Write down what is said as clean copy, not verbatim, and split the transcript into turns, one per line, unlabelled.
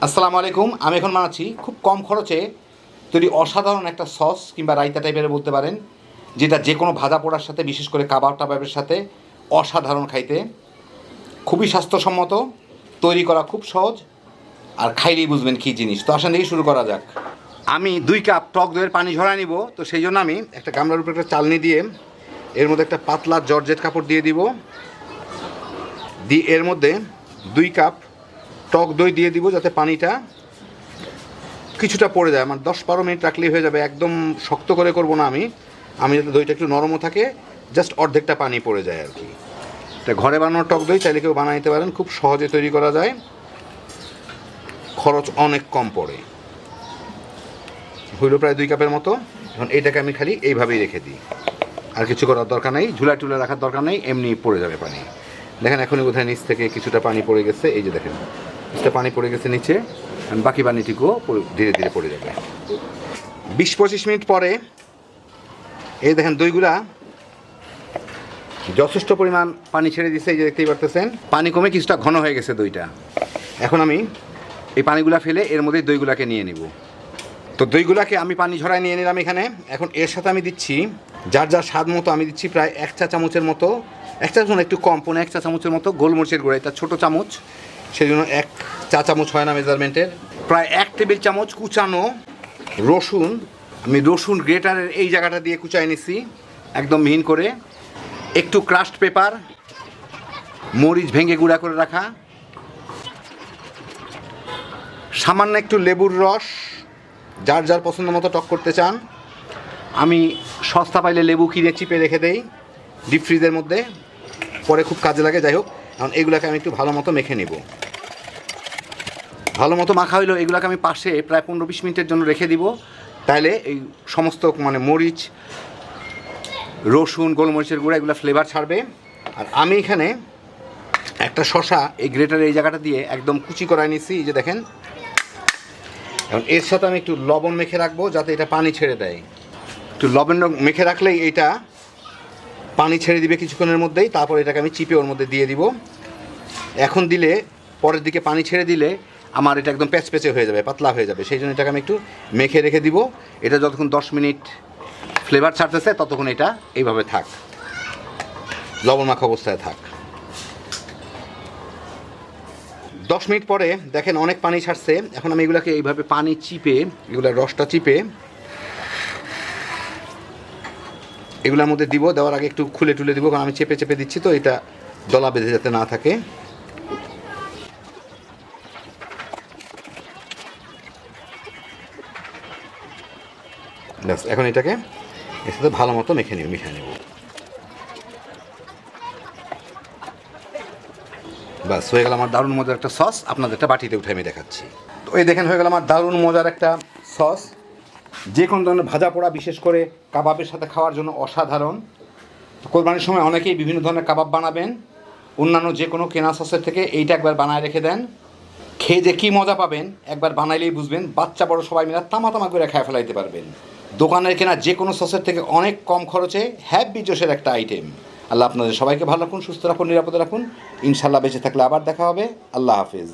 আসসালামু আলাইকুম। আমি এখন বানাচ্ছি খুব কম খরচে তৈরি অসাধারণ একটা সস কিংবা রায়তা টাইপের বলতে পারেন, যেটা যে কোনো ভাজা পোড়ার সাথে, বিশেষ করে কাবাব টাবাবের সাথে অসাধারণ খাইতে। খুবই স্বাস্থ্যসম্মত, তৈরি করা খুব সহজ, আর খাইলেই বুঝবেন কী জিনিস। তো আসেন দেখি শুরু করা যাক। আমি 2 কাপ টক দইয়ের পানি ঝরায় নিব। তো সেই জন্য আমি একটা গামলার উপরে একটা চালনি দিয়ে এর মধ্যে একটা পাতলা জর্জেট কাপড় দিয়ে দিব। এর মধ্যে 2 কাপ টক দই দিয়ে দিব, যাতে পানিটা কিছুটা পড়ে যায়। আমার 10-12 মিনিট রাখলেই হয়ে যাবে। একদম শক্ত করে করব না আমি যাতে দইটা একটু নরমও থাকে, জাস্ট অর্ধেকটা পানি পড়ে যায় আর কি। এটা ঘরে বানানো টক দই, চাইলে কেউ বানাইতে পারেন, খুব সহজে তৈরি করা যায়, খরচ অনেক কম পড়ে। হইল প্রায় 2 কাপের মতো। এখন এইটাকে আমি খালি এইভাবেই রেখে দিই, আর কিছু করার দরকার নেই, ঝুলা টুলা রাখার দরকার নেই, এমনি পড়ে যাবে পানি। দেখেন এখনই কোথায় নিচ থেকে কিছুটা পানি পড়ে গেছে, এই যে দেখেন কিছুটা পানি পড়ে গেছে নিচে, বাকি পানিটিকেও ধীরে ধীরে পড়ে যাবে। 20-25 মিনিট পরে এই দেখেন দইগুলা যথেষ্ট পরিমাণ পানি ছেড়ে দিচ্ছে, এই যে দেখতেই পারতেছেন, পানি কমে কিছুটা ঘন হয়ে গেছে দইটা। এখন আমি এই পানিগুলা ফেলে এর মধ্যে দইগুলাকে নিয়ে নিব। তো দইগুলাকে আমি পানি ঝরায় নিয়ে নিলাম এখানে। এখন এর সাথে আমি দিচ্ছি যার যার স্বাদ মতো, আমি দিচ্ছি প্রায় 1 চা চামচের মতো, 1 চা চামচ একটু কম, 1 চা চামচের মতো গোলমরিচের গুঁড়া। এটা ছোটো চামচ, সেই জন্য 1 চা চামচ হয় না মেজারমেন্টের। প্রায় 1 টেবিল চামচ কুচানো রসুন, আমি রসুন গ্রেটারের এই জায়গাটা দিয়ে কুচাই নিছি একদম মিহিন করে। একটু ক্রাশড পেপার, মরিচ ভেঙে গুঁড়া করে রাখা, সামান্য একটু লেবুর রস, যার যার পছন্দ মতো টক করতে চান। আমি সস্তা পাইলে লেবু কিনে চিপে রেখে দেই ডিপ ফ্রিজের মধ্যে, পরে খুব কাজে লাগে। যাই হোক, এখন এগুলোকে আমি একটু ভালো মতো মেখে নিব। ভালো মতো মাখা হইলো, এগুলোকে আমি পাশে প্রায় 15-20 মিনিটের জন্য রেখে দিব। তাইলে এই সমস্ত মরিচ, রসুন, গোলমরিচের গুঁড়া এগুলো ফ্লেভার ছাড়বে। আর আমি এখানে একটা শসা এই গ্রেটার এই জায়গাটা দিয়ে একদম কুচি করায় নিচ্ছি, এই যে দেখেন। এখন এর সাথে আমি একটু লবণ মেখে রাখবো, যাতে এটা পানি ছেড়ে দেয়। একটু লবণ মেখে রাখলেই এইটা পানি ছেড়ে দিবে কিছুক্ষণের মধ্যেই। তারপর এটাকে আমি চিপে ওর মধ্যে দিয়ে দিব। এখন দিলে পরের দিকে পানি ছেড়ে দিলে আমার এটা একদম প্যাচপ্যাচে হয়ে যাবে, পাতলা হয়ে যাবে। সেই জন্য এটাকে আমি একটু মেখে রেখে দিব। এটা যতক্ষণ 10 মিনিট ফ্লেভার ছাড়তেছে ততক্ষণ এটা এইভাবে থাক, লবণ মাখা অবস্থায় থাক। 10 মিনিট পরে দেখেন অনেক পানি ছাড়ছে। এখন আমি এগুলোকে এইভাবে পানি চিপে, এগুলোর রসটা চিপে এগুলোর মধ্যে দিব। দেওয়ার আগে একটু খুলে টুলে দিব, কারণ আমি চেপে চেপে দিচ্ছি, তো এটা দলা বেঁধে যাতে না থাকে। ব্যাস, এখন এটাকে এর সাথে ভালো মতো মিশিয়ে নেব। ব্যাস হয়ে গেল আমার দারুণ মজার একটা সস। আপনাদের একটা বাটিতে উঠে আমি দেখাচ্ছি। তো এই দেখেন হয়ে গেল আমার দারুণ মজার একটা সস। যে কোনো ধরনের ভাজা পোড়া, বিশেষ করে কাবাবের সাথে খাওয়ার জন্য অসাধারণ। কোরবানির সময় অনেকেই বিভিন্ন ধরনের কাবাব বানাবেন, অন্যান্য যে কোনো কেনা সসের থেকে এইটা একবার বানায় রেখে দেন, খেয়ে যে কী মজা পাবেন একবার বানাইলেই বুঝবেন। বাচ্চা বড় সবাই মিলে তামা করে খেয়ে ফেলাইতে পারবেন। দোকানের কেনা যে কোনো সসের থেকে অনেক কম খরচে হ্যাপি জোশের একটা আইটেম। আল্লাহ আপনাদের সবাইকে ভালো রাখুন, সুস্থ রাখুন, নিরাপদে রাখুন। ইনশাল্লাহ বেঁচে থাকলে আবার দেখা হবে। আল্লাহ হাফিজ।